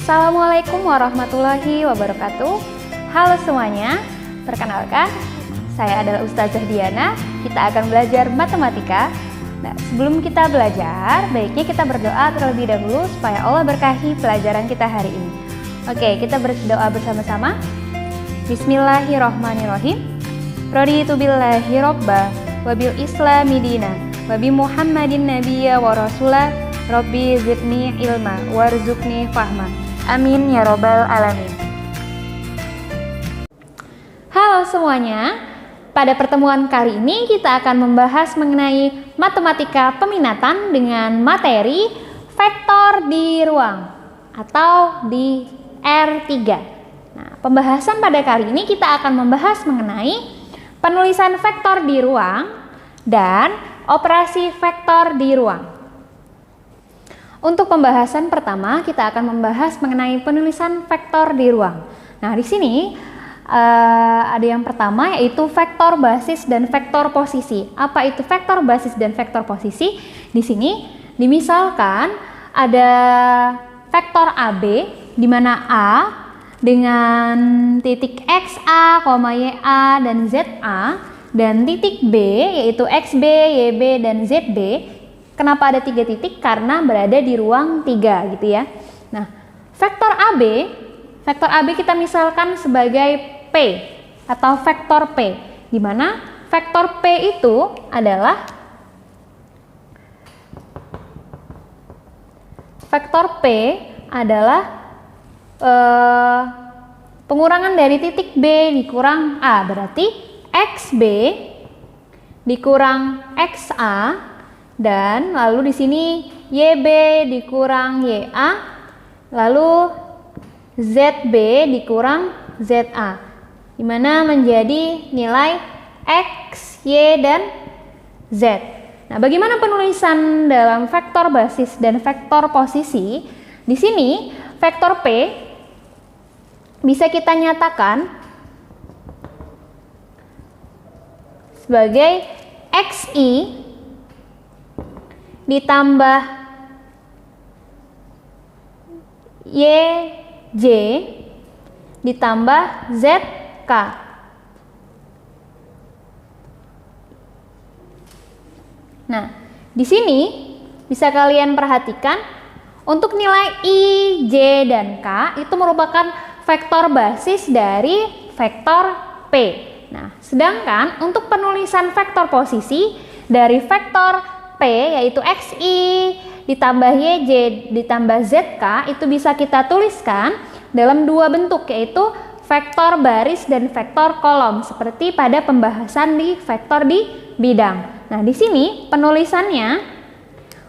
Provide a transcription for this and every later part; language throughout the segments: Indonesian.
Assalamualaikum warahmatullahi wabarakatuh. Halo semuanya, perkenalkan saya adalah Ustazah Diana. Kita akan belajar matematika. Nah, sebelum kita belajar, baiknya kita berdoa terlebih dahulu supaya Allah berkahi pelajaran kita hari ini. Oke, kita berdoa bersama-sama. Bismillahirrahmanirrahim. Raditu billahi robba wa bil islami dina wa bi Muhammadin nabiyya wa rasulah. Rabbi zidni ilma warzuqni fahma. Amin ya robbal alamin. Halo semuanya, pada pertemuan kali ini kita akan membahas mengenai matematika peminatan dengan materi vektor di ruang atau di R3. Nah, pembahasan pada kali ini kita akan membahas mengenai penulisan vektor di ruang dan operasi vektor di ruang. Untuk pembahasan pertama, kita akan membahas mengenai penulisan vektor di ruang. Nah, di sini ada yang pertama yaitu vektor basis dan vektor posisi. Apa itu vektor basis dan vektor posisi? Di sini dimisalkan ada vektor AB di mana A dengan titik XA, YA dan ZA dan titik B yaitu XB, YB dan ZB. Kenapa ada 3 titik? Karena berada di ruang 3 gitu ya. Nah, vektor AB kita misalkan sebagai P atau vektor P, di mana vektor P itu adalah pengurangan dari titik B dikurang A, berarti XB dikurang XA. Dan lalu di sini YB dikurang YA, lalu ZB dikurang ZA, di mana menjadi nilai X, Y, dan Z. Nah, bagaimana penulisan dalam vektor basis dan vektor posisi? Di sini vektor P bisa kita nyatakan sebagai XI ditambah YJ ditambah ZK. Nah, di sini bisa kalian perhatikan untuk nilai I, J, dan K itu merupakan vektor basis dari vektor P. Nah, sedangkan untuk penulisan vektor posisi dari vektor P yaitu XI ditambah YJ ditambah ZK itu bisa kita tuliskan dalam 2 bentuk yaitu vektor baris dan vektor kolom seperti pada pembahasan di vektor di bidang. Nah, di sini penulisannya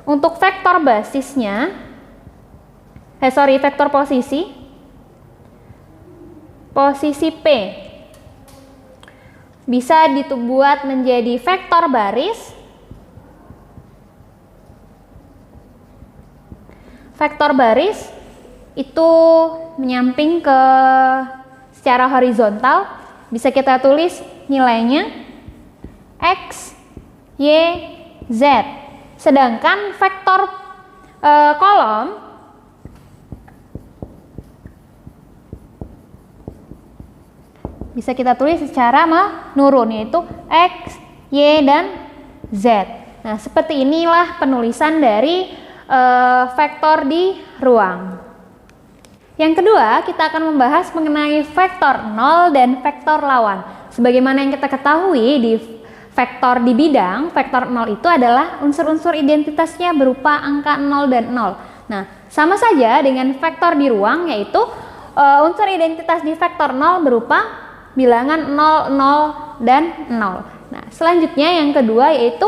untuk vektor basisnya vektor posisi P bisa dibuat menjadi vektor baris. Vektor baris itu menyamping ke secara horizontal, bisa kita tulis nilainya X, Y, Z. Sedangkan vektor kolom bisa kita tulis secara menurun yaitu X, Y, dan Z. Nah, seperti inilah penulisan dari vektor di ruang. Yang kedua, kita akan membahas mengenai vektor 0 dan vektor lawan. Sebagaimana yang kita ketahui di vektor di bidang, vektor 0 itu adalah unsur-unsur identitasnya berupa angka 0 dan 0. Nah, sama saja dengan vektor di ruang, yaitu unsur identitas di vektor 0 berupa bilangan 0, 0, dan 0. Nah, selanjutnya yang kedua yaitu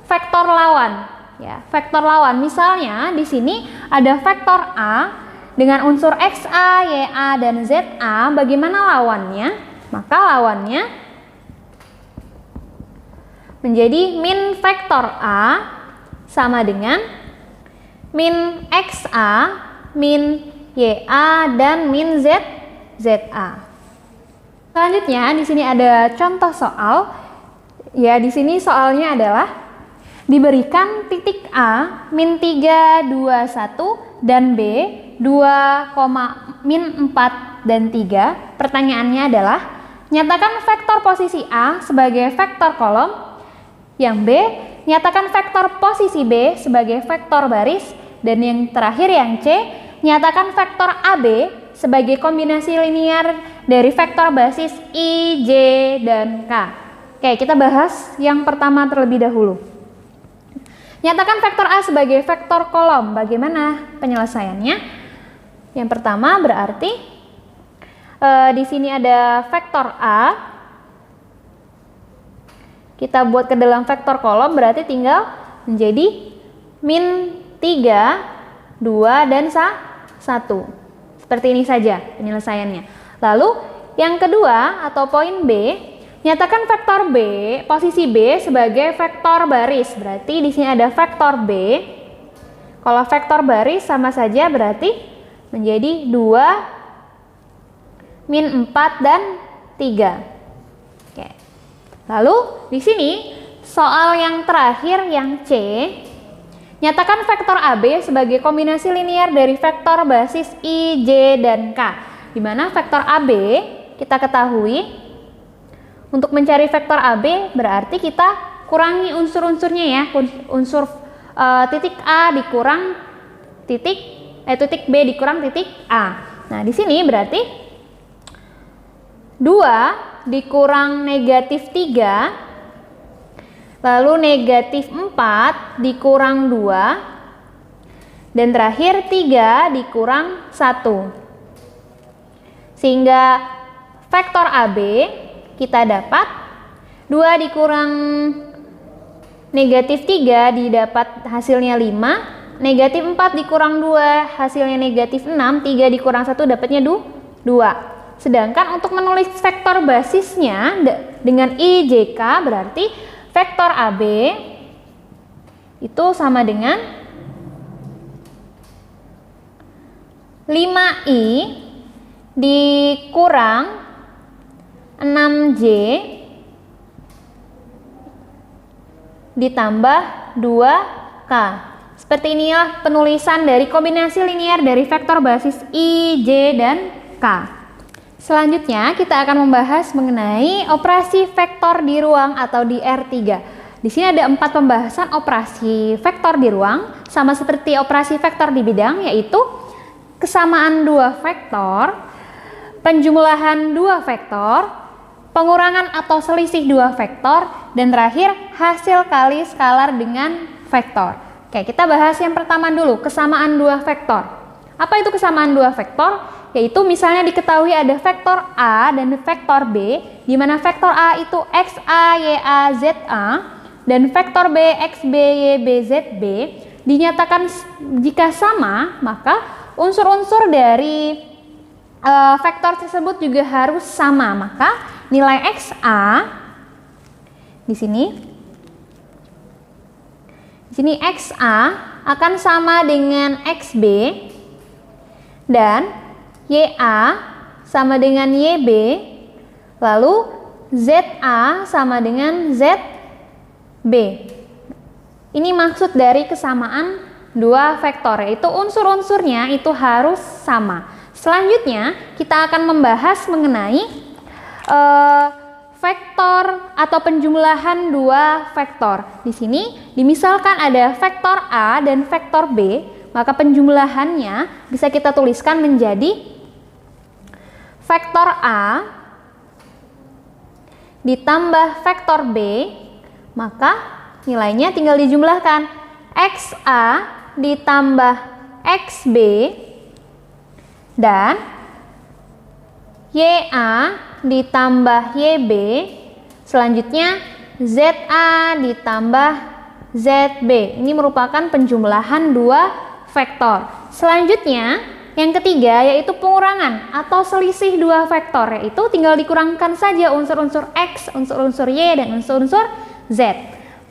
vektor lawan. Ya, vektor lawan misalnya di sini ada vektor A dengan unsur XA, YA, dan ZA. Bagaimana lawannya? Maka lawannya menjadi min vektor A sama dengan min XA, min YA, dan min ZA. Selanjutnya di sini ada contoh soal. Ya, di sini soalnya adalah diberikan titik A, min 3, 2, 1, dan B, 2, -4 dan 3. Pertanyaannya adalah, nyatakan vektor posisi A sebagai vektor kolom. Yang B, nyatakan vektor posisi B sebagai vektor baris. Dan yang terakhir yang C, nyatakan vektor AB sebagai kombinasi linear dari vektor basis I, J, dan K. Oke, kita bahas yang pertama terlebih dahulu. Nyatakan vektor A sebagai vektor kolom. Bagaimana penyelesaiannya? Yang pertama berarti di sini ada vektor A. Kita buat ke dalam vektor kolom, berarti tinggal menjadi -3, 2, dan 1. Seperti ini saja penyelesaiannya. Lalu yang kedua atau poin B, nyatakan vektor B, posisi B sebagai vektor baris. Berarti di sini ada vektor B. Kalau vektor baris sama saja berarti menjadi 2, -4 dan 3. Oke. Lalu di sini soal yang terakhir yang C, nyatakan vektor AB sebagai kombinasi linear dari vektor basis I, J, dan K. Di mana vektor AB kita ketahui untuk mencari vektor AB berarti kita kurangi unsur-unsurnya ya. Unsur titik A dikurang titik B dikurang titik A. Nah, di sini berarti 2 dikurang -3, lalu -4 dikurang 2, dan terakhir 3 dikurang 1. Sehingga vektor AB kita dapat 2 dikurang -3 didapat hasilnya 5, -4 dikurang 2 hasilnya -6, 3 dikurang 1 dapatnya 2. Sedangkan untuk menulis vektor basisnya dengan I, J, K berarti vektor AB itu sama dengan 5I dikurang 6J ditambah 2K. Seperti inilah penulisan dari kombinasi linear dari vektor basis I, J, dan K. Selanjutnya kita akan membahas mengenai operasi vektor di ruang atau di R3. Di sini ada 4 pembahasan operasi vektor di ruang, sama seperti operasi vektor di bidang, yaitu kesamaan 2 vektor, penjumlahan 2 vektor, pengurangan atau selisih 2 vektor, dan terakhir hasil kali skalar dengan vektor. Oke, kita bahas yang pertama dulu, kesamaan 2 vektor. Apa itu kesamaan 2 vektor? Yaitu misalnya diketahui ada vektor A dan vektor B, di mana vektor A itu XA, YA, ZA, dan vektor B XB, YB, ZB. Dinyatakan jika sama, maka unsur-unsur dari vektor tersebut juga harus sama. Maka nilai XA di sini XA akan sama dengan XB dan YA sama dengan YB, lalu ZA sama dengan ZB. Ini maksud dari kesamaan 2 vektor, yaitu unsur-unsurnya itu harus sama. Selanjutnya kita akan membahas mengenai vektor atau penjumlahan 2 vektor. Di sini dimisalkan ada vektor A dan vektor B, maka penjumlahannya bisa kita tuliskan menjadi vektor A ditambah vektor B, maka nilainya tinggal dijumlahkan. XA ditambah XB dan YA ditambah YB, selanjutnya ZA ditambah ZB. Ini merupakan penjumlahan 2 vektor. Selanjutnya yang ketiga yaitu pengurangan atau selisih 2 vektor, yaitu tinggal dikurangkan saja unsur-unsur X, unsur-unsur Y, dan unsur-unsur Z.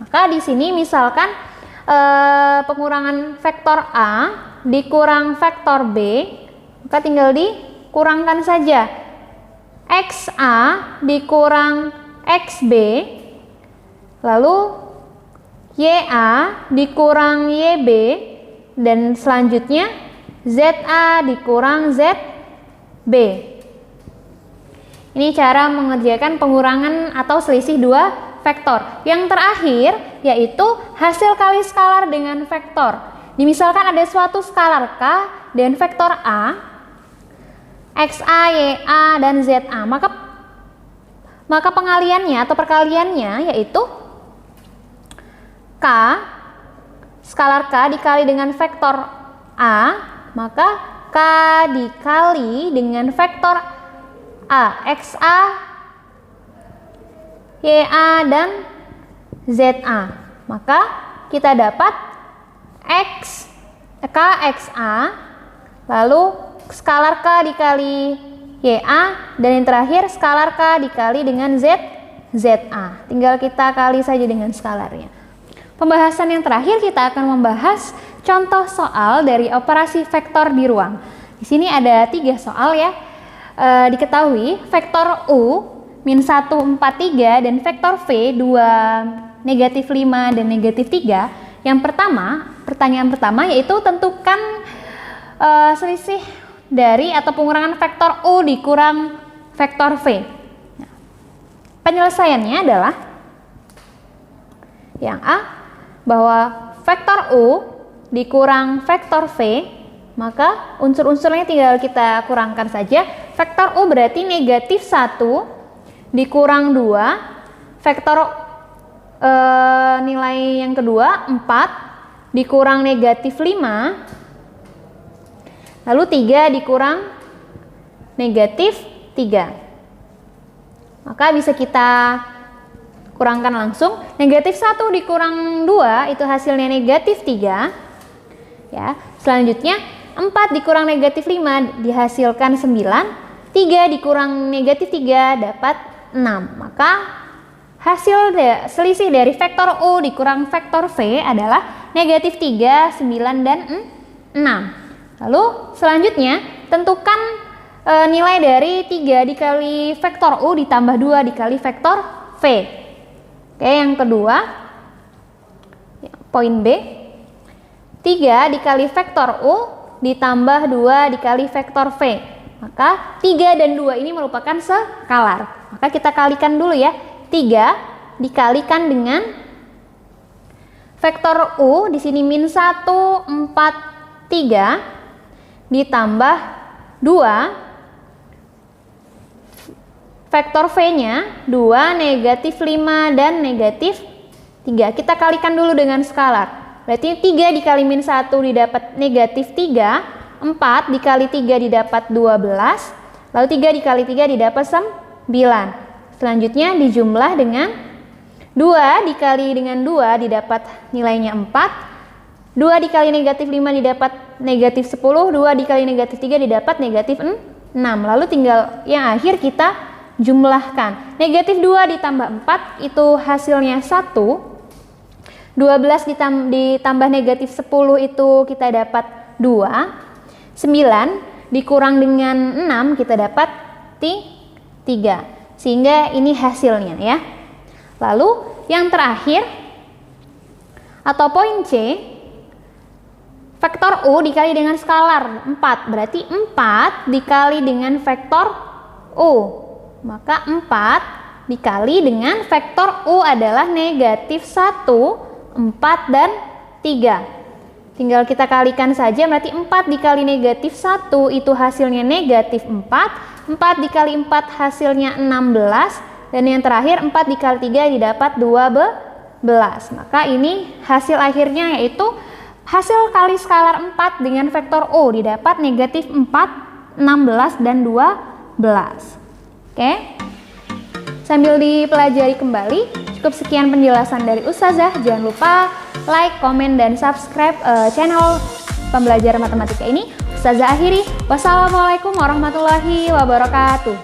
Maka di sini misalkan pengurangan vektor A dikurang vektor B, maka tinggal dikurangkan saja. XA dikurang XB, lalu YA dikurang YB, dan selanjutnya ZA dikurang ZB. Ini cara mengerjakan pengurangan atau selisih dua vektor. Yang terakhir yaitu hasil kali skalar dengan vektor. Misalkan ada suatu skalar K dan vektor A, XA, YA, dan ZA. Maka pengaliannya atau perkaliannya yaitu K, skalar K dikali dengan vektor A, maka K dikali dengan vektor A, XA, YA, dan ZA. Maka kita dapat KXA, lalu skalar K dikali YA, dan yang terakhir skalar K dikali dengan ZA. Tinggal kita kali saja dengan skalarnya. Pembahasan yang terakhir kita akan membahas contoh soal dari operasi vektor di ruang. Di sini ada 3 soal ya. Diketahui vektor U min 1, 4, 3 dan vektor V 2, negatif 5 dan negatif 3. Yang pertama, pertanyaan pertama yaitu tentukan selisih dari atau pengurangan vektor U dikurang vektor V. Nah, penyelesaiannya adalah yang A, bahwa vektor U dikurang vektor V, maka unsur-unsurnya tinggal kita kurangkan saja. Vektor U berarti negatif 1 dikurang 2, vektor nilai yang kedua 4 dikurang negatif 5, lalu 3 dikurang negatif 3. Maka bisa kita kurangkan langsung. Negatif 1 dikurang 2 itu hasilnya negatif 3 ya. Selanjutnya 4 dikurang negatif 5 dihasilkan 9, 3 dikurang negatif 3 dapat 6. Maka hasil selisih dari vektor U dikurang vektor V adalah negatif 3, 9, dan 6. Lalu selanjutnya tentukan nilai dari 3 dikali vektor U ditambah 2 dikali vektor V. Oke, yang kedua, poin B, 3 dikali vektor U ditambah 2 dikali vektor V. Maka 3 dan 2 ini merupakan skalar. Maka kita kalikan dulu ya. 3 dikalikan dengan vektor U, di sini min 1, 4, 3 ditambah 2 vektor V-nya 2, negatif 5, dan negatif 3. Kita kalikan dulu dengan skalar. Berarti 3 dikali min 1 didapat negatif 3, 4 dikali 3 didapat 12, lalu 3 dikali 3 didapat 9. Selanjutnya dijumlah dengan 2 dikali dengan 2 didapat nilainya 4, 2 dikali negatif 5 didapat negatif 10, 2 dikali negatif 3 didapat negatif 6. Lalu tinggal yang akhir kita jumlahkan. Negatif 2 ditambah 4 itu hasilnya 1. 12 ditambah negatif 10 itu kita dapat 2. 9 dikurang dengan 6 kita dapat 3. Sehingga ini hasilnya ya. Lalu yang terakhir atau poin C, vektor U dikali dengan skalar 4. Berarti 4 dikali dengan vektor U. Maka 4 dikali dengan vektor U adalah negatif 1, 4, dan 3. Tinggal kita kalikan saja, berarti 4 dikali negatif 1 itu hasilnya negatif 4, 4 dikali 4 hasilnya 16, dan yang terakhir 4 dikali 3 didapat 12. Maka ini hasil akhirnya yaitu hasil kali skalar 4 dengan vektor U didapat negatif 4, 16, dan 12. Oke, sambil dipelajari kembali. Cukup sekian penjelasan dari Ustazah. Jangan lupa like, komen, dan subscribe channel pembelajaran matematika ini. Ustazah akhiri. Wassalamualaikum warahmatullahi wabarakatuh.